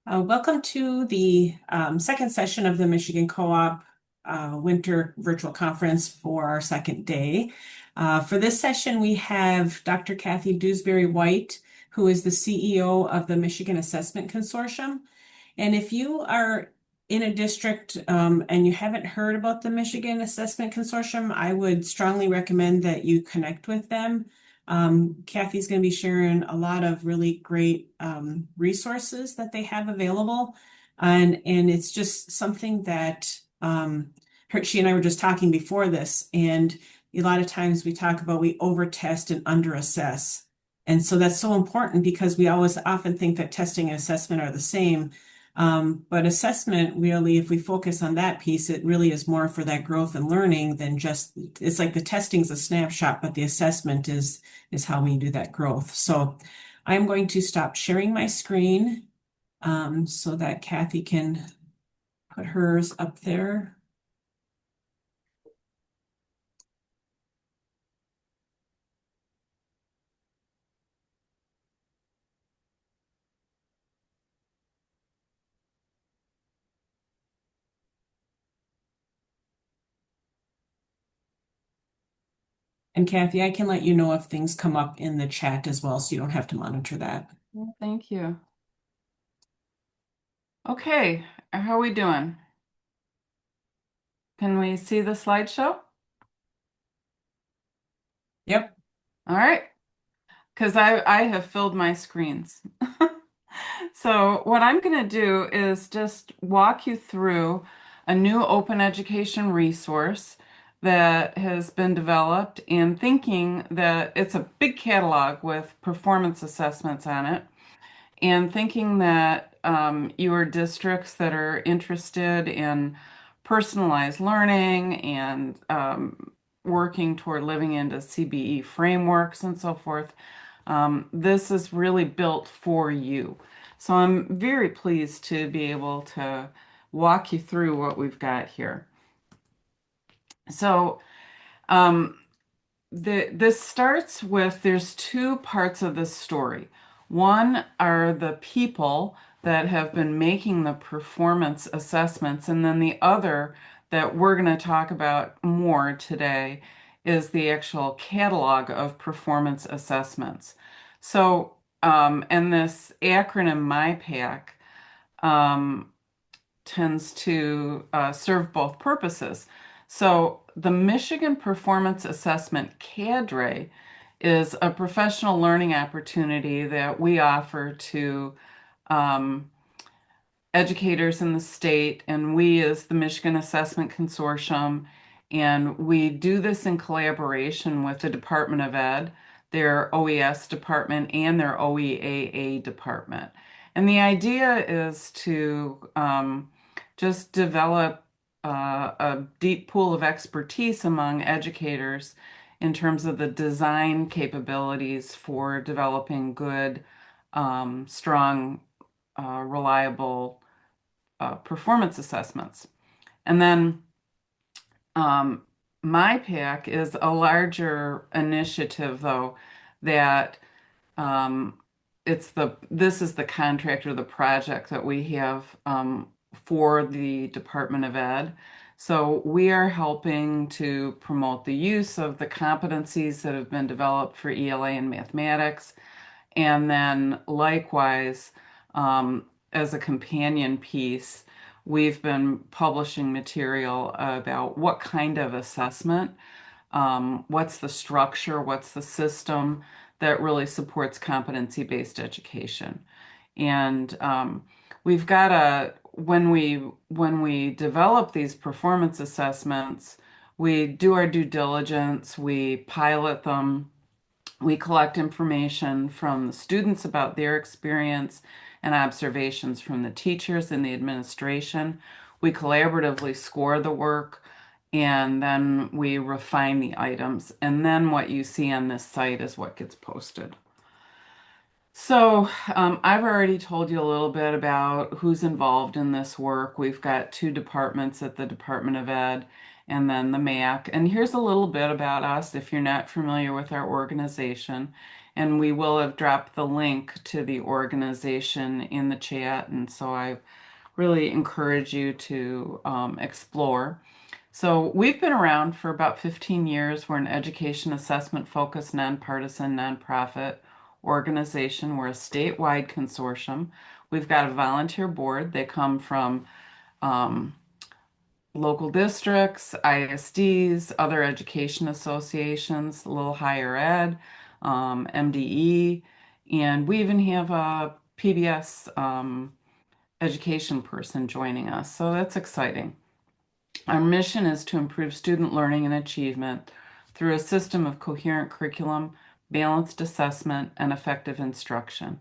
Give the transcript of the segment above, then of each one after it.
Welcome to the second session of the Michigan Co-op Winter Virtual Conference for our second day. For this session, we have Dr. Kathy Dewsbury-White, who is the CEO of the Michigan Assessment Consortium. And if you are in a district and you haven't heard about the Michigan Assessment Consortium, I would strongly recommend that you connect with them. Kathy's going to be sharing a lot of really great resources that they have available. And it's just something that she and I were just talking before this. And a lot of times we talk about we over-test and under-assess. And so that's so important because we always often think that testing and assessment are the same. But assessment really, if we focus on that piece, it really is more for that growth and learning than just, it's like the testing's a snapshot, but the assessment is how we do that growth. So I'm going to stop sharing my screen so that Kathy can put hers up there. And Kathy, I can let you know if things come up in the chat as well, so you don't have to monitor that. Thank you. Okay, how are we doing? Can we see the slideshow? Yep. All right, because I have filled my screens. So what I'm going to do is just walk you through a new open education resource that has been developed and thinking that it's a big catalog with performance assessments on it. And thinking that your districts that are interested in personalized learning and working toward living into CBE frameworks and so forth, this is really built for you. So I'm very pleased to be able to walk you through what we've got here. So this starts with there's two parts of this story. One are the people that have been making the performance assessments, and then the other that we're going to talk about more today is the actual catalog of performance assessments. So, and this acronym MIPAC tends to serve both purposes. So the Michigan Performance Assessment Cadre is a professional learning opportunity that we offer to um, educators in the state, and we as the Michigan Assessment Consortium, and we do this in collaboration with the Department of Ed, their OES department, and their OEAA department. And the idea is to just develop a deep pool of expertise among educators in terms of the design capabilities for developing good, strong, reliable performance assessments. And then MyPAC is a larger initiative, though, that um, this is the contract or the project that we have for the Department of Ed. So we are helping to promote the use of the competencies that have been developed for ELA and mathematics, and then likewise, as a companion piece, we've been publishing material about what kind of assessment, what's the structure, what's the system that really supports competency-based education. And we've got when we develop these performance assessments, we do our due diligence, we pilot them, we collect information from the students about their experience and observations from the teachers and the administration. We collaboratively score the work and then we refine the items. And then what you see on this site is what gets posted. So I've already told you a little bit about who's involved in this work. We've got two departments at the Department of Ed and then the MAC. And here's a little bit about us if you're not familiar with our organization. And we will have dropped the link to the organization in the chat. And so I really encourage you to explore. So we've been around for about 15 years. We're an education assessment focused, nonpartisan, nonprofit organization. We're a statewide consortium. We've got a volunteer board. They come from um, local districts, ISDs, other education associations, a little higher ed, MDE, and we even have a PBS education person joining us. So that's exciting. Our mission is to improve student learning and achievement through a system of coherent curriculum, balanced assessment, and effective instruction.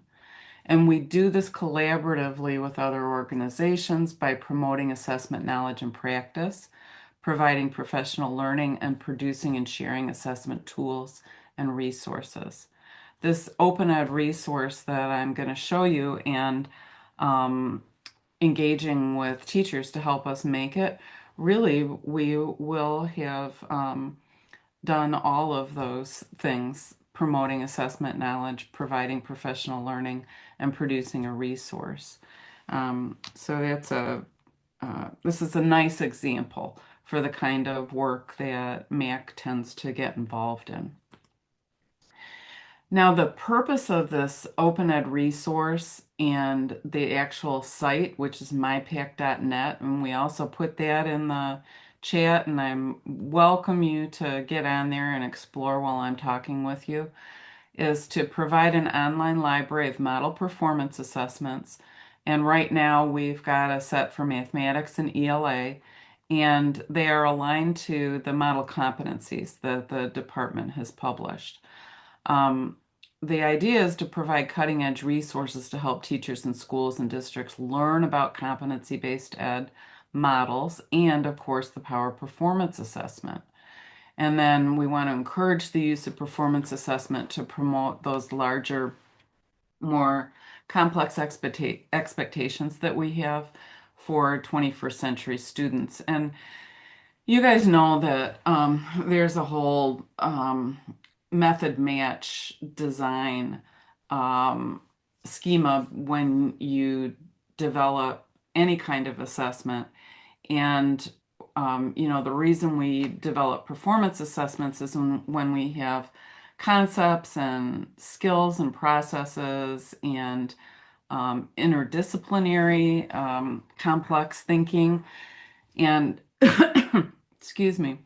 And we do this collaboratively with other organizations by promoting assessment knowledge and practice, providing professional learning, and producing and sharing assessment tools and resources. This open ed resource that I'm going to show you and engaging with teachers to help us make it, really, we will have done all of those things, promoting assessment knowledge, providing professional learning, and producing a resource. So this is a nice example for the kind of work that MAC tends to get involved in. Now, the purpose of this open ed resource and the actual site, which is mypac.net, and we also put that in the chat, and I welcome you to get on there and explore while I'm talking with you, is to provide an online library of model performance assessments. And right now we've got a set for mathematics and ELA, and they are aligned to the model competencies that the department has published. The idea is to provide cutting edge resources to help teachers in schools and districts learn about competency-based ed models and, of course, the power of performance assessment. And then we want to encourage the use of performance assessment to promote those larger, more complex expectations that we have for 21st century students. And you guys know that there's a whole method match design schema when you develop any kind of assessment. And the reason we develop performance assessments is when we have concepts and skills and processes and interdisciplinary complex thinking. And excuse me,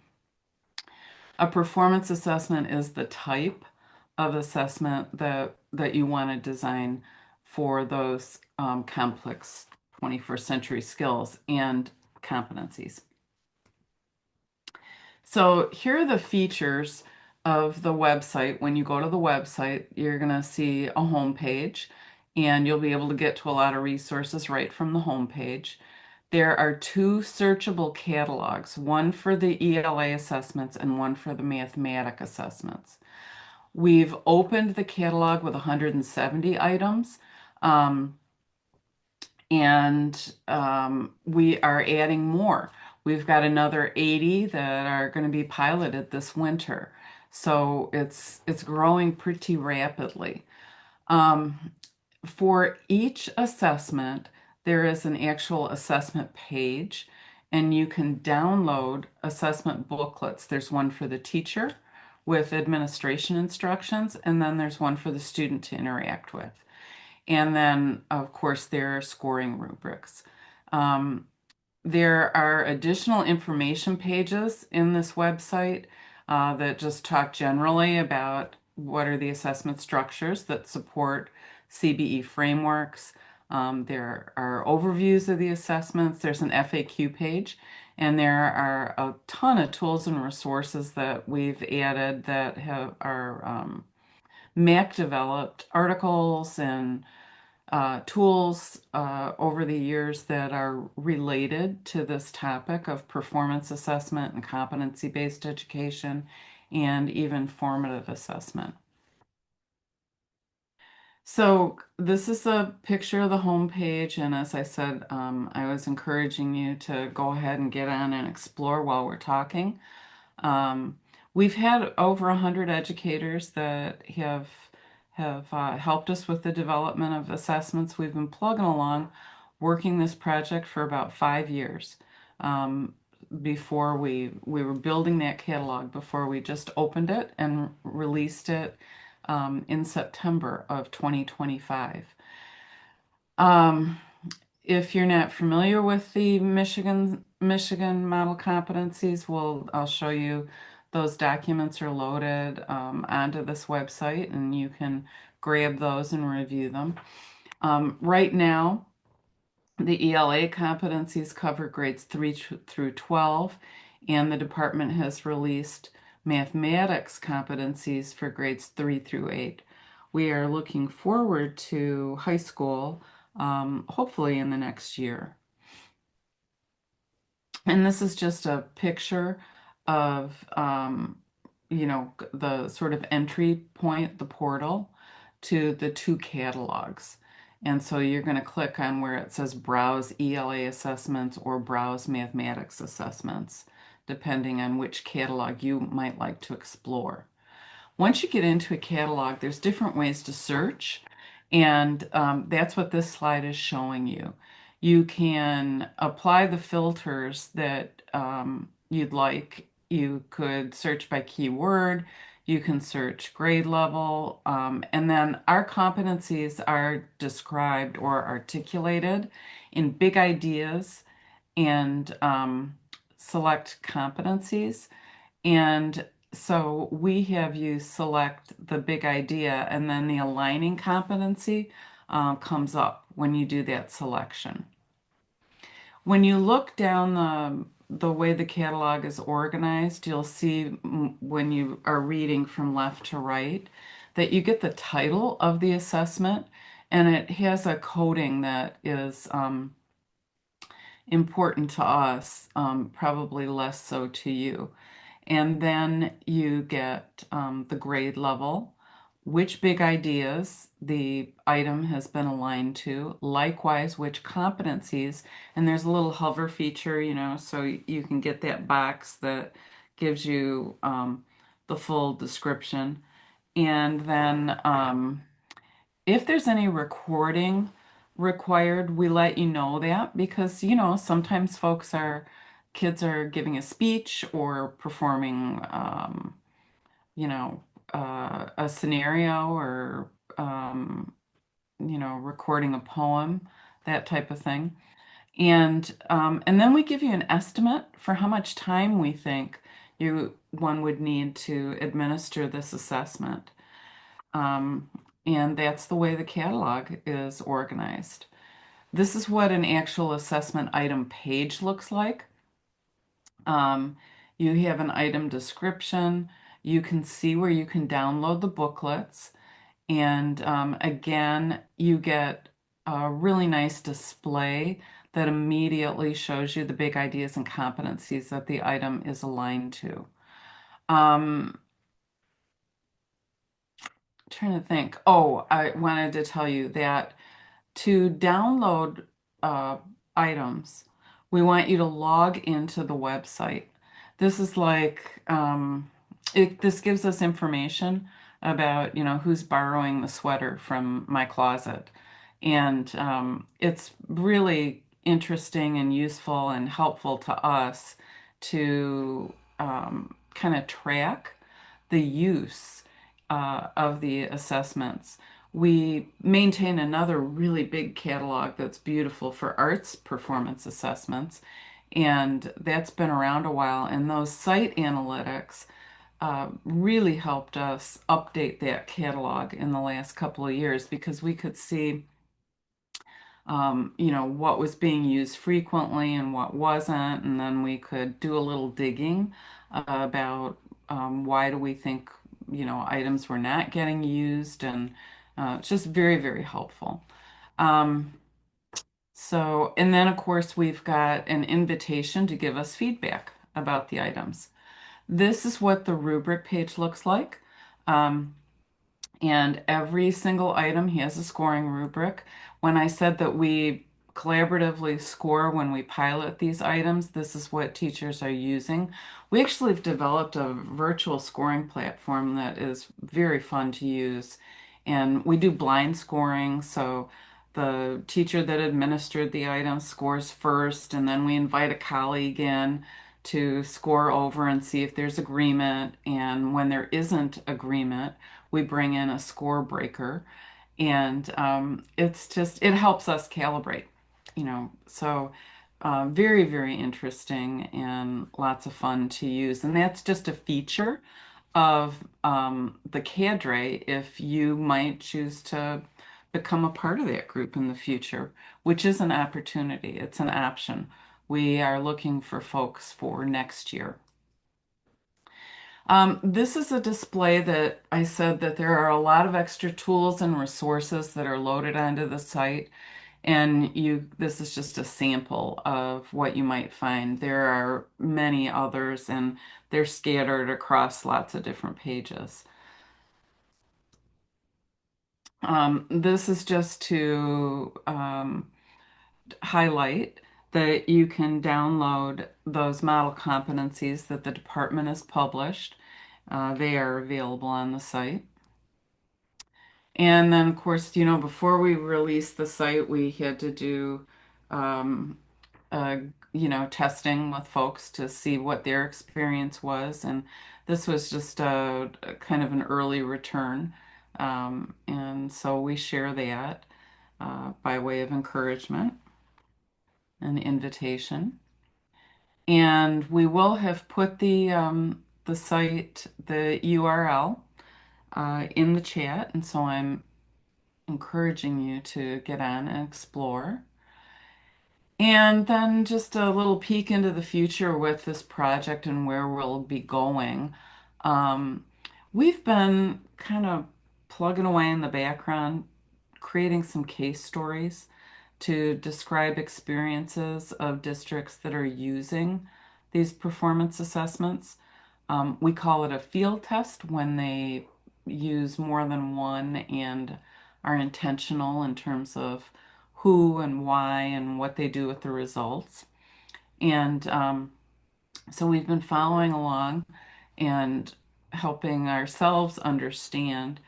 a performance assessment is the type of assessment that you want to design for those complex 21st century skills and competencies. So here are the features of the website. When you go to the website, you're going to see a home page, and you'll be able to get to a lot of resources right from the home page. There are two searchable catalogs, one for the ELA assessments and one for the mathematic assessments. We've opened the catalog with 170 items, and we are adding more. We've got another 80 that are going to be piloted this winter. So it's growing pretty rapidly. For each assessment, there is an actual assessment page, and you can download assessment booklets. There's one for the teacher with administration instructions, and then there's one for the student to interact with. And then, of course, there are scoring rubrics. There are additional information pages in this website that just talk generally about what are the assessment structures that support CBE frameworks. There are overviews of the assessments. There's an FAQ page, and there are a ton of tools and resources that we've added that are MAC developed articles and tools over the years that are related to this topic of performance assessment and competency-based education and even formative assessment. So this is a picture of the home page, and as I said, I was encouraging you to go ahead and get on and explore while we're talking. We've had over 100 educators that have have helped us with the development of assessments. We've been plugging along, working this project for about 5 years. Before we were building that catalog before we just opened it and released it in September of 2025. Um, if you're not familiar with the Michigan Model Competencies, I'll show you those documents are loaded onto this website, and you can grab those and review them. Right now, the ELA competencies cover grades 3 through 12, and the department has released mathematics competencies for grades 3 through 8. We are looking forward to high school, hopefully in the next year. And this is just a picture of, the sort of entry point, the portal to the two catalogs. And so you're going to click on where it says Browse ELA Assessments or Browse Mathematics Assessments, depending on which catalog you might like to explore. Once you get into a catalog, there's different ways to search, and that's what this slide is showing you. You can apply the filters that you'd like. You could search by keyword, you can search grade level, and then our competencies are described or articulated in big ideas and select competencies. And so we have you select the big idea, and then the aligning competency comes up when you do that selection. When you look down the way the catalog is organized, you'll see when you are reading from left to right that you get the title of the assessment, and it has a coding that is important to us, probably less so to you. And then you get the grade level, which big ideas the item has been aligned to, likewise, which competencies, and there's a little hover feature, so you can get that box that gives you the full description. And then if there's any recording required, we let you know that because, sometimes kids are giving a speech or performing, a scenario or, recording a poem, that type of thing. And then we give you an estimate for how much time we think one would need to administer this assessment. And that's the way the catalog is organized. This is what an actual assessment item page looks like. You have an item description. You can see where you can download the booklets. And again, you get a really nice display that immediately shows you the big ideas and competencies that the item is aligned to. Trying to think. Oh, I wanted to tell you that to download items, we want you to log into the website. This is like, this gives us information about, who's borrowing the sweater from my closet. And it's really interesting and useful and helpful to us to kind of track the use of the assessments. We maintain another really big catalog that's beautiful for arts performance assessments, and that's been around a while. And those site analytics really helped us update that catalog in the last couple of years because we could see, what was being used frequently and what wasn't, and then we could do a little digging about why do we think items were not getting used, and it's just very, very helpful. And then of course we've got an invitation to give us feedback about the items. This is what the rubric page looks like. And every single item has a scoring rubric. When I said that we collaboratively score when we pilot these items, this is what teachers are using. We actually have developed a virtual scoring platform that is very fun to use. And we do blind scoring, so the teacher that administered the item scores first, and then we invite a colleague in to score over and see if there's agreement. And when there isn't agreement, we bring in a score breaker. And it helps us calibrate, So very, very interesting and lots of fun to use. And that's just a feature of the cadre if you might choose to become a part of that group in the future, which is an opportunity. It's an option. We are looking for folks for next year. This is a display that I said that there are a lot of extra tools and resources that are loaded onto the site. And this is just a sample of what you might find. There are many others, and they're scattered across lots of different pages. This is just to highlight that you can download those model competencies that the department has published. They are available on the site. And then, of course, before we released the site, we had to do, um, uh, testing with folks to see what their experience was. And this was just a kind of an early return. And so we share that by way of encouragement and invitation. And we will have put the site, the URL, in the chat. And so I'm encouraging you to get on and explore. And then just a little peek into the future with this project and where we'll be going. Um, we've been kind of plugging away in the background, creating some case stories to describe experiences of districts that are using these performance assessments. We call it a field test when they use more than one and are intentional in terms of who and why and what they do with the results. And so we've been following along and helping ourselves understand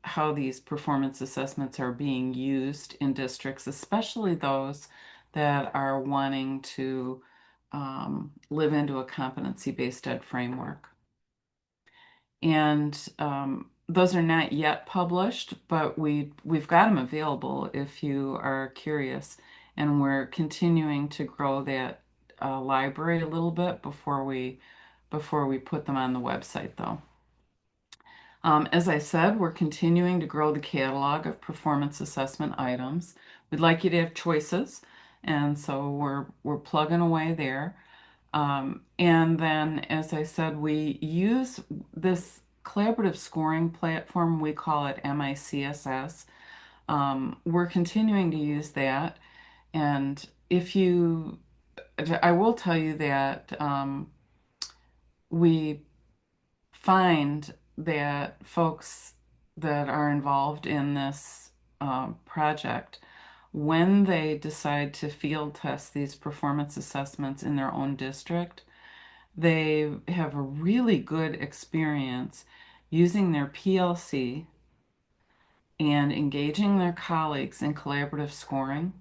how these performance assessments are being used in districts, especially those that are wanting to live into a competency-based ed framework. And those are not yet published, but we've got them available if you are curious. And we're continuing to grow that library a little bit before we put them on the website, though. As I said, we're continuing to grow the catalog of performance assessment items. We'd like you to have choices, and so we're plugging away there. And then, as I said, we use this collaborative scoring platform. We call it MICSS. We're continuing to use that. And I will tell you that we find that folks that are involved in this project, when they decide to field test these performance assessments in their own district, they have a really good experience using their PLC and engaging their colleagues in collaborative scoring,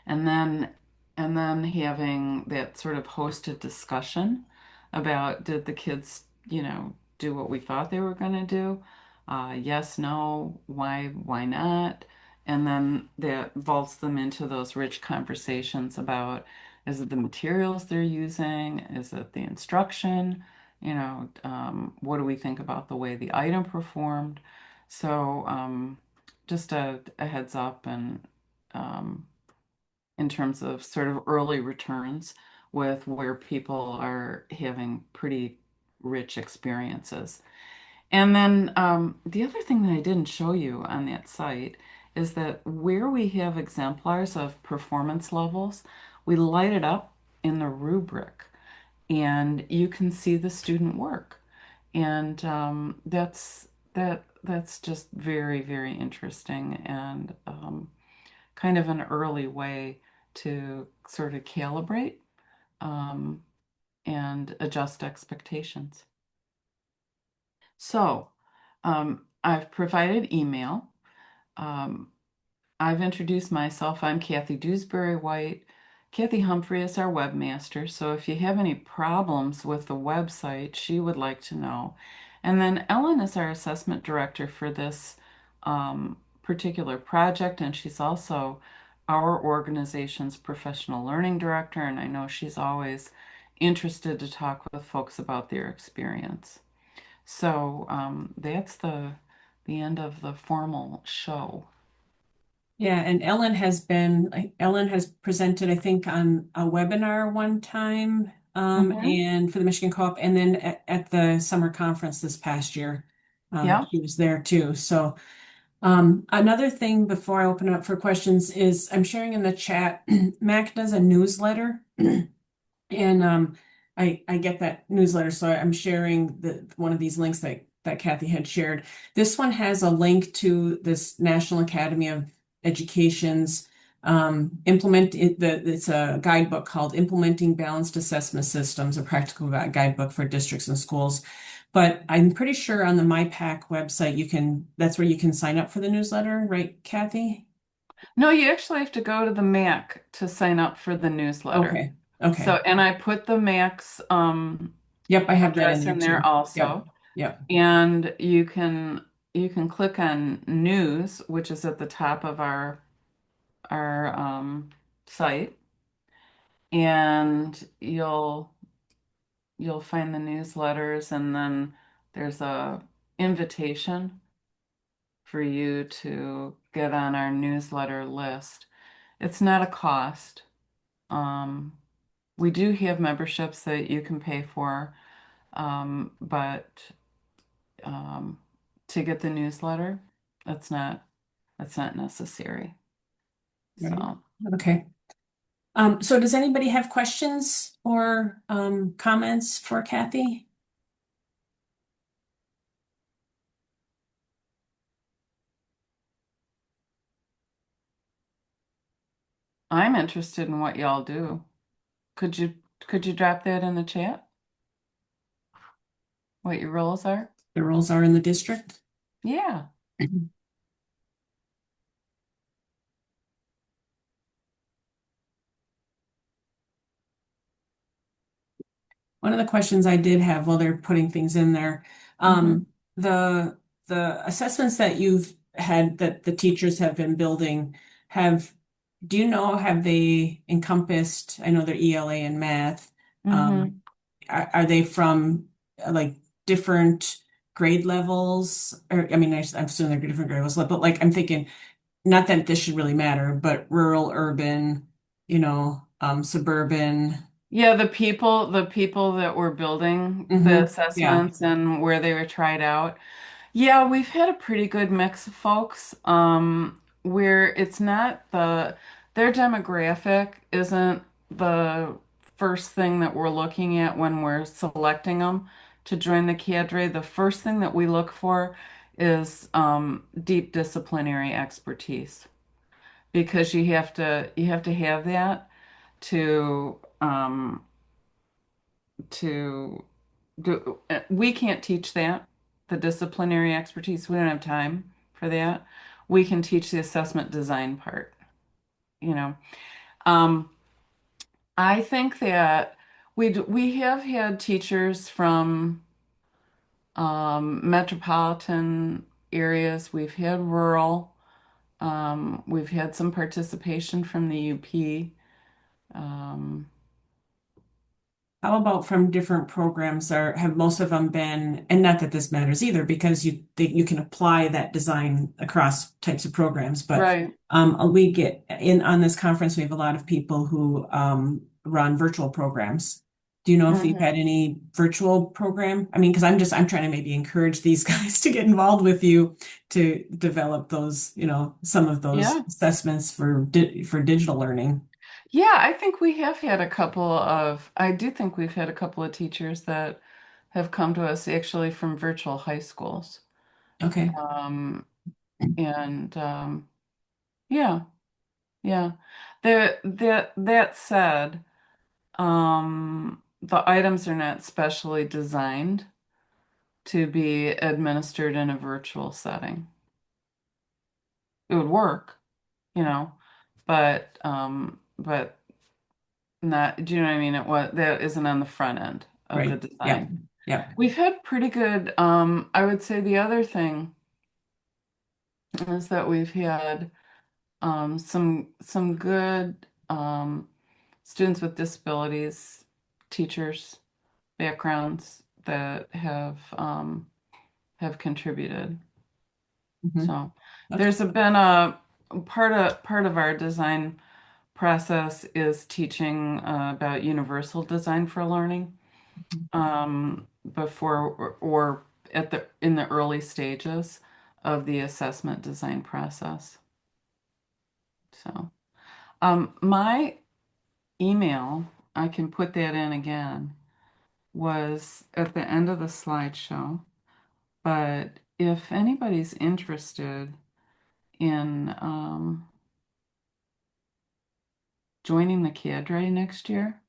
and then having that sort of hosted discussion about, did the kids, do what we thought they were going to do? Yes, no, why not? And then that vaults them into those rich conversations about, is it the materials they're using? Is it the instruction? What do we think about the way the item performed? So just a heads up and in terms of sort of early returns with where people are having pretty rich experiences. And then the other thing that I didn't show you on that site is that where we have exemplars of performance levels, we light it up in the rubric and you can see the student work. And that's just very, very interesting and kind of an early way to sort of calibrate um, and adjust expectations. So, I've provided email. Um, I've introduced myself. I'm Kathy Dewsbury White. Kathy Humphrey is our webmaster, so if you have any problems with the website, she would like to know. And then Ellen is our assessment director for this particular project, and she's also our organization's professional learning director, and I know she's always interested to talk with folks about their experience. So that's the end of the formal show. Yeah, and Ellen has presented, I think, on a webinar one time, Hmm. and for the Michigan Co-op, and then at the summer conference this past year, Yeah. she was there too. So, another thing before I open it up for questions is I'm sharing in the chat. Mac does a newsletter. And I get that newsletter, so I'm sharing the one of these links that Kathy had shared. This one has a link to this National Academy of Education's it's a guidebook called Implementing Balanced Assessment Systems, a practical guidebook for districts and schools. But I'm pretty sure on the MyPack website that's where you can sign up for the newsletter, right, Kathy? No, you actually have to go to the MAC to sign up for the newsletter. Okay. Okay. So, and I put the MAC's Yep, I have that in address there in there too. Yep. also. Yep. And you can click on news, which is at the top of our site, and you'll find the newsletters, and then there's a invitation for you to get on our newsletter list. It's not a cost. Um, we do have memberships that you can pay for, but um, to get the newsletter, that's not that's not necessary. Right. So Okay. So does anybody have questions or comments for Kathy? I'm interested in what y'all do. Could you could you drop that in the chat? What your roles are? The roles are in the district. Yeah. One of the questions I did have while they're putting things in there, Hmm. um, the the assessments that you've had that the teachers have been building have, do you know, have they encompassed, I know they're ELA and math, um, Hmm. are they from like different grade levels? Or I mean, I'm assuming they're different grade levels, but like I'm thinking, not that this should really matter, but rural, urban, suburban. Yeah, the people that were building the Yeah. assessments and where they were tried out. Yeah, we've had a pretty good mix of folks, where it's not their demographic isn't the first thing that we're looking at when we're selecting them to join the cadre. The first thing that we look for is deep disciplinary expertise because you have to have that to to do. We can't teach that, the disciplinary expertise. We don't have time for that. We can teach the assessment design part, you know. Um, I think that we have had teachers from metropolitan areas. We've had rural. We've had some participation from the UP. Um, How about from different programs, or have most of them been, and not that this matters either, because you can apply that design across types of programs, but right. we get in on this conference, we have a lot of people who run virtual programs. Do you know if you've Hmm. had any virtual program? I mean, because I'm trying to maybe encourage these guys to get involved with you to develop those, some of those Yeah. assessments for digital learning. Yeah, I do think we've had a couple of teachers that have come to us actually from virtual high schools. Okay. Um, and yeah, yeah. That said, the items are not specially designed to be administered in a virtual setting. It would work, you know, but not, do you know what I mean? That isn't on the front end of the Right. Yep. design. Yep. We've had pretty good, I would say the other thing is that we've had some good students with disabilities, teachers, backgrounds that have contributed. Mhm. So Okay. been a part of our design process is teaching about universal design for learning before or at the in the early stages of the assessment design process. So my email, I can put that in again, was at the end of the slideshow. But if anybody's interested in joining the cadre next year,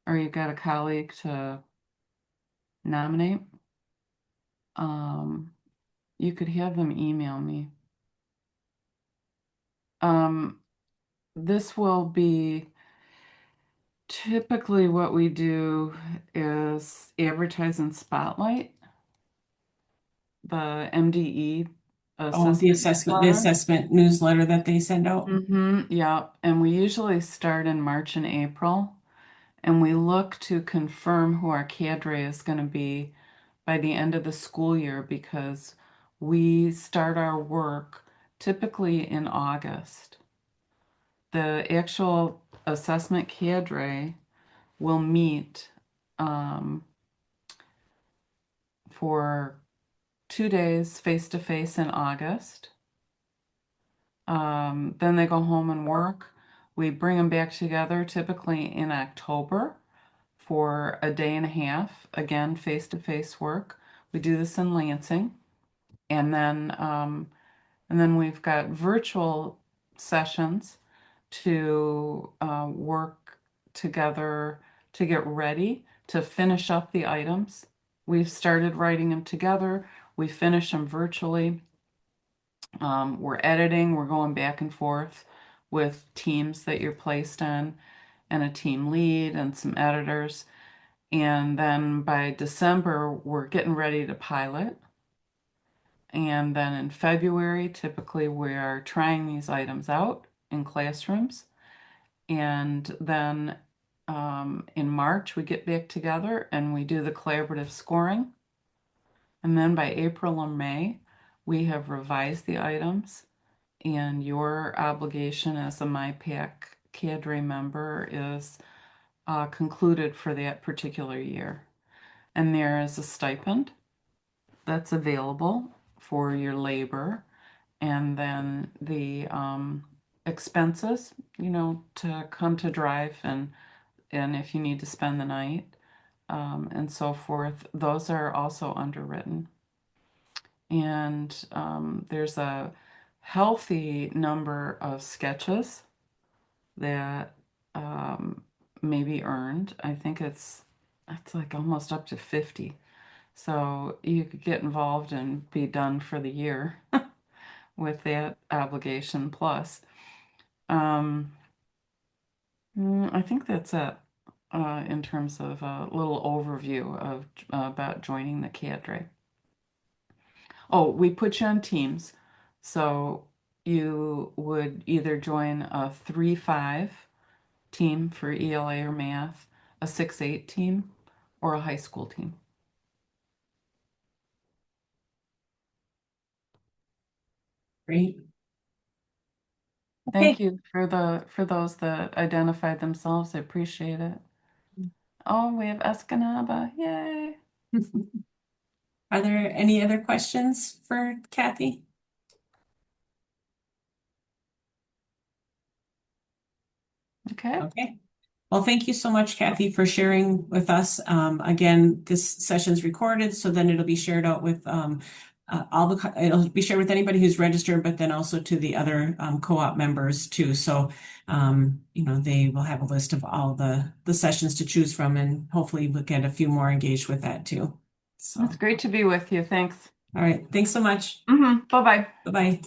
or you've got a colleague to nominate, um, you could have them email me. Um, this will be typically what we do is advertise and spotlight the MDE Oh, assessment the newsletter. assessment newsletter that they send out. Yeah, and we usually start in March and April, and we look to confirm who our cadre is going to be by the end of the school year because we start our work typically in August. The actual assessment cadre will meet for 2 days face to face in August. Then they go home and work. We bring them back together typically in October for a day and a half, again, face to face work. We do this in Lansing. And then we've got virtual sessions to work together to get ready to finish up the items. We've started writing them together. We finish them virtually. We're editing, we're going back and forth with teams that you're placed on, and a team lead and some editors. And then by December, we're getting ready to pilot. And then in February, typically we are trying these items out in classrooms. And then in March, we get back together and we do the collaborative scoring. And then by April or May, we have revised the items. And your obligation as a MyPAC cadre member is concluded for that particular year. And there is a stipend that's available for your labor, and then the expenses, to come to drive and if you need to spend the night and so forth, those are also underwritten. And there's a healthy number of sketches that may be earned. I think it's like almost up to 50. So you could get involved and be done for the year with that obligation plus. Um, I think that's it in terms of a little overview of about joining the cadre. Oh, we put you on teams. So you would either join a 3-5 team for ELA or math, a 6-8 team, or a high school team. Great. Thank Okay. you for those that identified themselves. I appreciate it. Oh, we have Escanaba. Yay. Are there any other questions for Kathy? Okay. Okay. Well, thank you so much, Kathy, for sharing with us. Again, this session's recorded, so then it'll be shared out with it'll be shared with anybody who's registered, but then also to the other co-op members too. So, they will have a list of all the sessions to choose from, and hopefully we'll get a few more engaged with that too. So, It's great to be with you. Thanks. all right. Thanks so much. Bye-bye. Bye-bye.